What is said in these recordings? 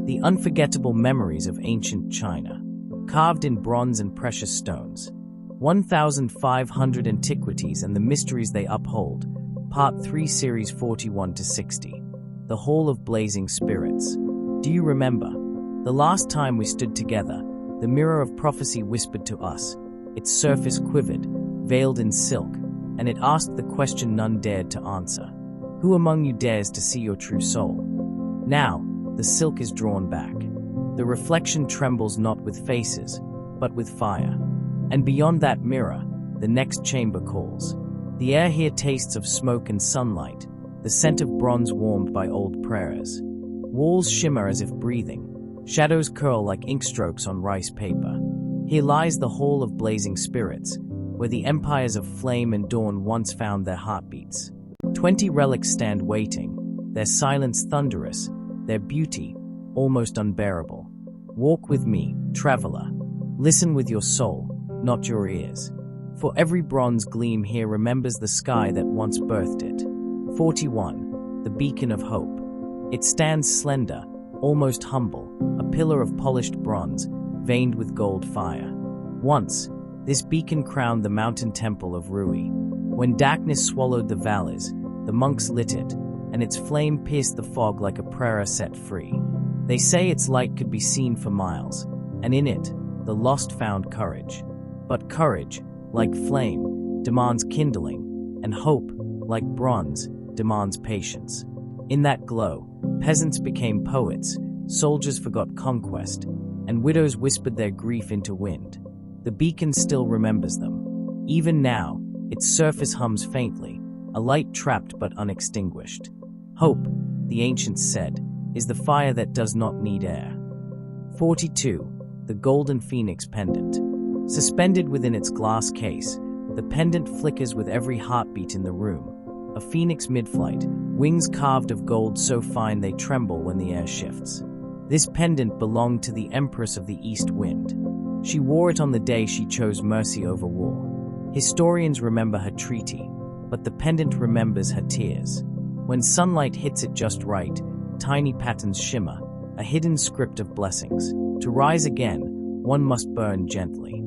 The unforgettable memories of ancient China, carved in bronze and precious stones. 1,500 Antiquities and the Mysteries They Uphold, Part 3, Series 41 to 60. The Hall of Blazing Spirits. Do you remember? The last time we stood together, the mirror of prophecy whispered to us. Its surface quivered, veiled in silk, and it asked the question none dared to answer. Who among you dares to see your true soul? Now, the silk is drawn back. The reflection trembles not with faces, but with fire. And beyond that mirror, the next chamber calls. The air here tastes of smoke and sunlight, the scent of bronze warmed by old prayers. Walls shimmer as if breathing, shadows curl like inkstrokes on rice paper. Here lies the Hall of Blazing Spirits, where the empires of flame and dawn once found their heartbeats. 20 relics stand waiting, their silence thunderous, their beauty almost unbearable. Walk with me, traveler. Listen with your soul, not your ears. For every bronze gleam here remembers the sky that once birthed it. 41. The Beacon of Hope. It stands slender, almost humble, a pillar of polished bronze, veined with gold fire. Once, this beacon crowned the mountain temple of Rui. When darkness swallowed the valleys, the monks lit it, and its flame pierced the fog like a prayer set free. They say its light could be seen for miles, and in it, the lost found courage. But courage, like flame, demands kindling, and hope, like bronze, demands patience. In that glow, peasants became poets, soldiers forgot conquest, and widows whispered their grief into wind. The beacon still remembers them. Even now, its surface hums faintly, a light trapped but unextinguished. Hope, the ancients said, is the fire that does not need air. 42. The Golden Phoenix Pendant. Suspended within its glass case, the pendant flickers with every heartbeat in the room. A phoenix mid-flight, wings carved of gold so fine they tremble when the air shifts. This pendant belonged to the Empress of the East Wind. She wore it on the day she chose mercy over war. Historians remember her treaty, but the pendant remembers her tears. When sunlight hits it just right, tiny patterns shimmer, a hidden script of blessings. To rise again, one must burn gently.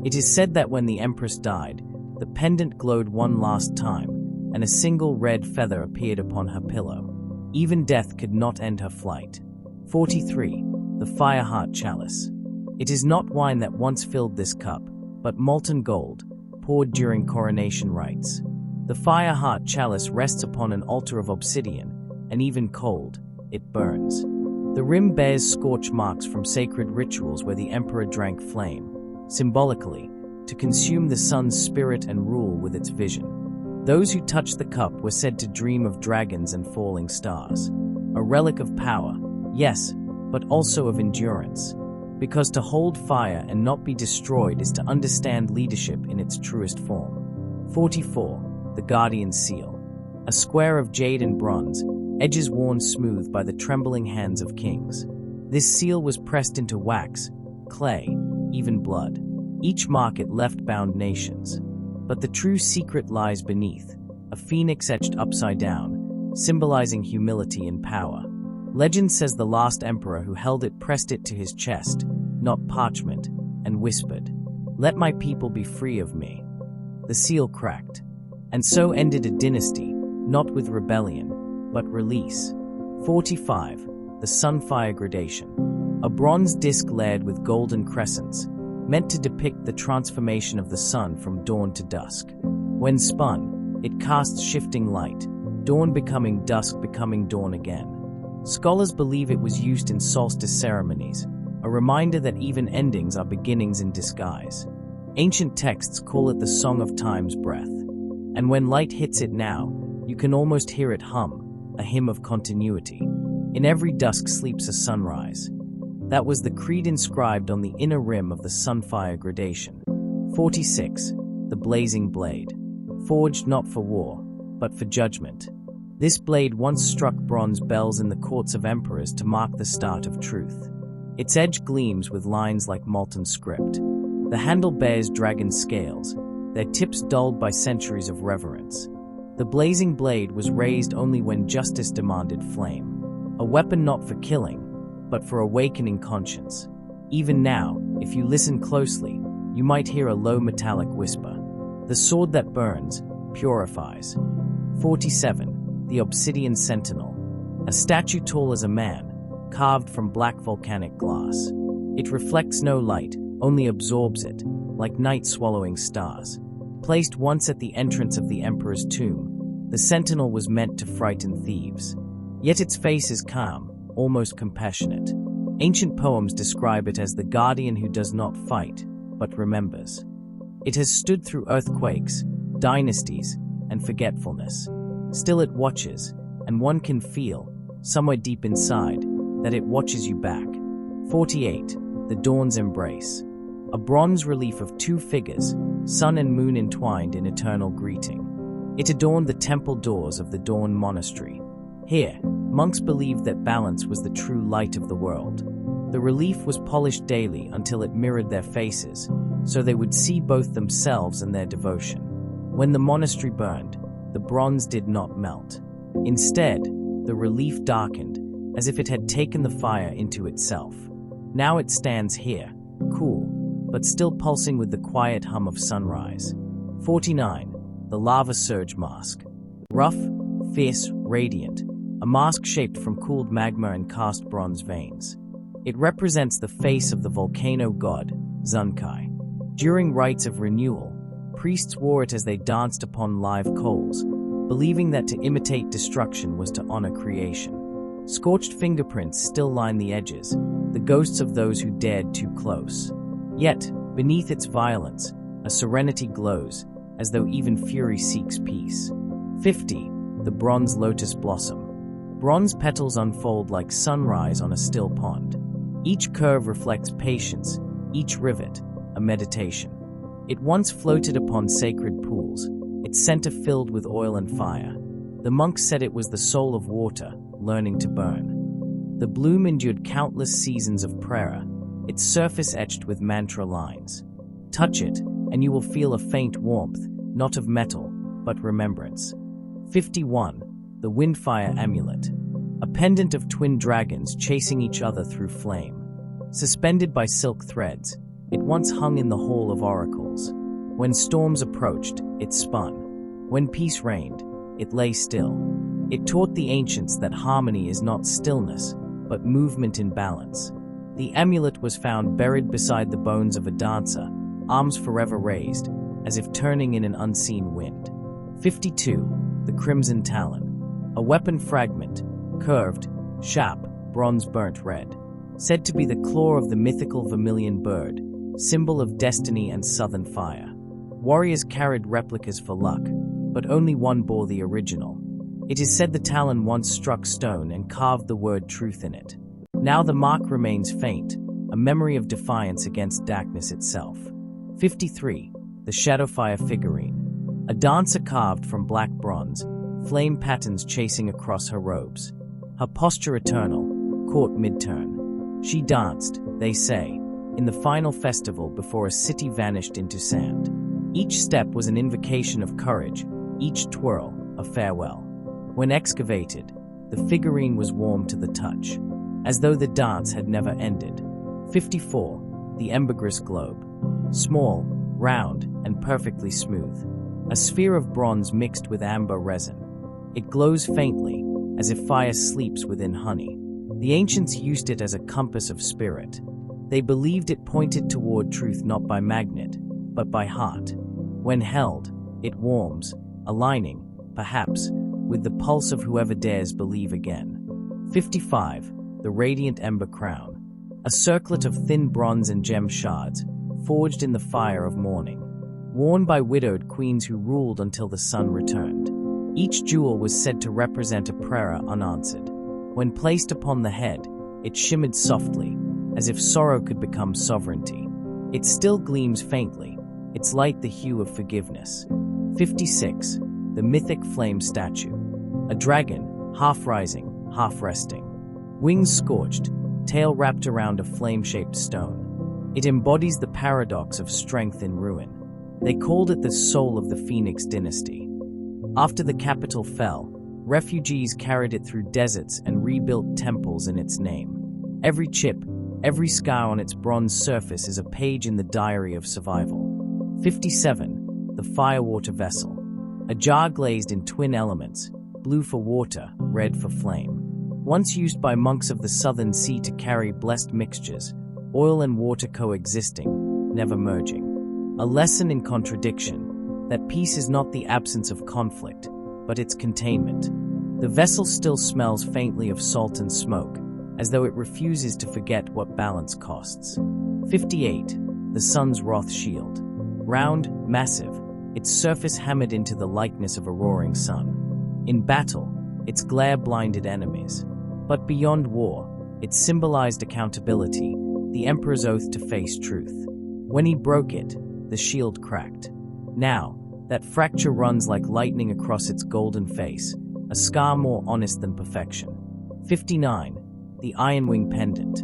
It is said that when the Empress died, the pendant glowed one last time, and a single red feather appeared upon her pillow. Even death could not end her flight. 43. The Fireheart Chalice. It is not wine that once filled this cup, but molten gold, poured during coronation rites. The Fireheart Chalice rests upon an altar of obsidian, and even cold, it burns. The rim bears scorch marks from sacred rituals where the emperor drank flame, symbolically, to consume the sun's spirit and rule with its vision. Those who touched the cup were said to dream of dragons and falling stars. A relic of power, yes, but also of endurance. Because to hold fire and not be destroyed is to understand leadership in its truest form. 44. The Guardian Seal. A square of jade and bronze, edges worn smooth by the trembling hands of kings. This seal was pressed into wax, clay, even blood. Each mark it left bound nations. But the true secret lies beneath, a phoenix etched upside down, symbolizing humility and power. Legend says the last emperor who held it pressed it to his chest, not parchment, and whispered, "Let my people be free of me." The seal cracked. And so ended a dynasty, not with rebellion, but release. 45. The Sunfire Gradation. A bronze disc layered with golden crescents, meant to depict the transformation of the sun from dawn to dusk. When spun, it casts shifting light, dawn becoming dusk becoming dawn again. Scholars believe it was used in solstice ceremonies, a reminder that even endings are beginnings in disguise. Ancient texts call it the Song of Time's breath. And when light hits it now, you can almost hear it hum, a hymn of continuity. In every dusk sleeps a sunrise. That was the creed inscribed on the inner rim of the Sunfire Gradation. 46. The Blazing Blade. Forged not for war, but for judgment. This blade once struck bronze bells in the courts of emperors to mark the start of truth. Its edge gleams with lines like molten script. The handle bears dragon scales, their tips dulled by centuries of reverence. The blazing blade was raised only when justice demanded flame. A weapon not for killing, but for awakening conscience. Even now, if you listen closely, you might hear a low metallic whisper. The sword that burns, purifies. 47. The Obsidian Sentinel. A statue tall as a man, carved from black volcanic glass. It reflects no light, only absorbs it, like night swallowing stars. Placed once at the entrance of the emperor's tomb, the sentinel was meant to frighten thieves. Yet its face is calm, almost compassionate. Ancient poems describe it as the guardian who does not fight, but remembers. It has stood through earthquakes, dynasties, and forgetfulness. Still it watches, and one can feel, somewhere deep inside, that it watches you back. 48. The Dawn's Embrace. A bronze relief of two figures, sun and moon entwined in eternal greeting. It adorned the temple doors of the Dawn Monastery. Here, monks believed that balance was the true light of the world. The relief was polished daily until it mirrored their faces, so they would see both themselves and their devotion. When the monastery burned, the bronze did not melt. Instead, the relief darkened, as if it had taken the fire into itself. Now it stands here, cool, but still pulsing with the quiet hum of sunrise. 49. The Lava Surge Mask. Rough, fierce, radiant, a mask shaped from cooled magma and cast bronze veins. It represents the face of the volcano god, Zunkai. During rites of renewal, priests wore it as they danced upon live coals, believing that to imitate destruction was to honor creation. Scorched fingerprints still line the edges, the ghosts of those who dared too close. Yet, beneath its violence, a serenity glows, as though even fury seeks peace. 50. The Bronze Lotus Blossom. Bronze petals unfold like sunrise on a still pond. Each curve reflects patience, each rivet, a meditation. It once floated upon sacred pools, its center filled with oil and fire. The monks said it was the soul of water, learning to burn. The bloom endured countless seasons of prayer, its surface etched with mantra lines. Touch it, and you will feel a faint warmth, not of metal, but remembrance. 51. The Windfire Amulet. A pendant of twin dragons chasing each other through flame. Suspended by silk threads, it once hung in the Hall of Oracles. When storms approached, it spun. When peace reigned, it lay still. It taught the ancients that harmony is not stillness, but movement in balance. The amulet was found buried beside the bones of a dancer, arms forever raised, as if turning in an unseen wind. 52. The Crimson Talon. A weapon fragment, curved, sharp, bronze burnt red. Said to be the claw of the mythical vermilion bird, symbol of destiny and southern fire. Warriors carried replicas for luck, but only one bore the original. It is said the talon once struck stone and carved the word truth in it. Now the mark remains faint, a memory of defiance against darkness itself. 53. The Shadowfire Figurine. A dancer carved from black bronze, flame patterns chasing across her robes. Her posture eternal, caught mid-turn. She danced, they say, in the final festival before a city vanished into sand. Each step was an invocation of courage, each twirl a farewell. When excavated, the figurine was warm to the touch, as though the dance had never ended. 54. The Ambergris Globe. Small, round, and perfectly smooth. A sphere of bronze mixed with amber resin. It glows faintly, as if fire sleeps within honey. The ancients used it as a compass of spirit. They believed it pointed toward truth not by magnet, but by heart. When held, it warms, aligning, perhaps, with the pulse of whoever dares believe again. 55. The Radiant Ember Crown. A circlet of thin bronze and gem shards, forged in the fire of morning. Worn by widowed queens who ruled until the sun returned. Each jewel was said to represent a prayer unanswered. When placed upon the head, it shimmered softly, as if sorrow could become sovereignty. It still gleams faintly, its light the hue of forgiveness. 56. The Mythic Flame Statue. A dragon, half rising, half resting. Wings scorched, tail wrapped around a flame-shaped stone. It embodies the paradox of strength in ruin. They called it the soul of the Phoenix dynasty. After the capital fell, refugees carried it through deserts and rebuilt temples in its name. Every chip, every scar on its bronze surface is a page in the diary of survival. 57. The firewater vessel. A jar glazed in twin elements, blue for water, red for flame. Once used by monks of the southern sea to carry blessed mixtures, oil and water coexisting, never merging. A lesson in contradiction, that peace is not the absence of conflict, but its containment. The vessel still smells faintly of salt and smoke, as though it refuses to forget what balance costs. 58. The sun's wrath shield. Round, massive, its surface hammered into the likeness of a roaring sun. In battle, its glare blinded enemies. But beyond war, it symbolized accountability, the emperor's oath to face truth. When he broke it, the shield cracked. Now, that fracture runs like lightning across its golden face, a scar more honest than perfection. 59. The Iron Wing Pendant.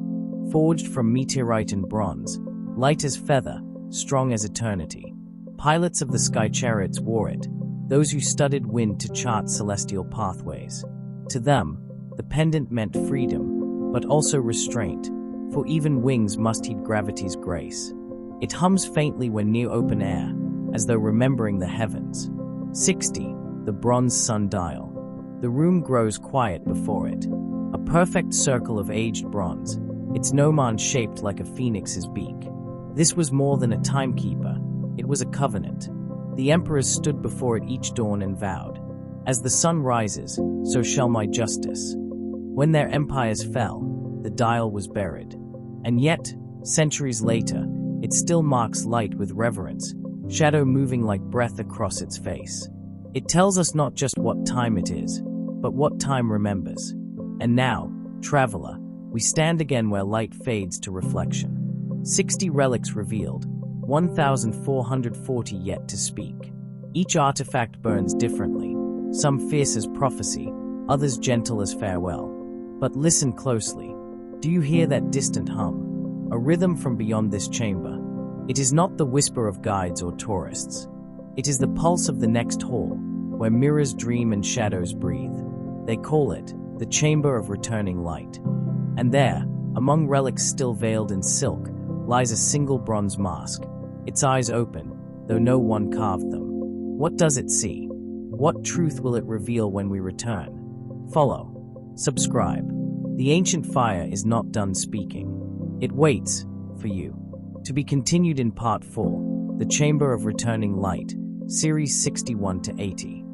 Forged from meteorite and bronze, light as feather, strong as eternity. Pilots of the sky chariots wore it, those who studied wind to chart celestial pathways. To them, the pendant meant freedom, but also restraint, for even wings must heed gravity's grace. It hums faintly when near open air, as though remembering the heavens. 60. The bronze sundial. The room grows quiet before it. A perfect circle of aged bronze, its gnomon shaped like a phoenix's beak. This was more than a timekeeper, it was a covenant. The emperors stood before it each dawn and vowed, "As the sun rises, so shall my justice." When their empires fell, the dial was buried. And yet, centuries later, it still marks light with reverence, shadow moving like breath across its face. It tells us not just what time it is, but what time remembers. And now, traveler, we stand again where light fades to reflection. 60 relics revealed, 1,440 yet to speak. Each artifact burns differently, some fierce as prophecy, others gentle as farewell. But listen closely. Do you hear that distant hum? A rhythm from beyond this chamber. It is not the whisper of guides or tourists. It is the pulse of the next hall, where mirrors dream and shadows breathe. They call it the Chamber of Returning Light. And there, among relics still veiled in silk, lies a single bronze mask, its eyes open, though no one carved them. What does it see? What truth will it reveal when we return? Follow. Subscribe. The ancient fire is not done speaking. It waits for you. To be continued in Part 4, The Chamber of Returning Light, Series 61 to 80.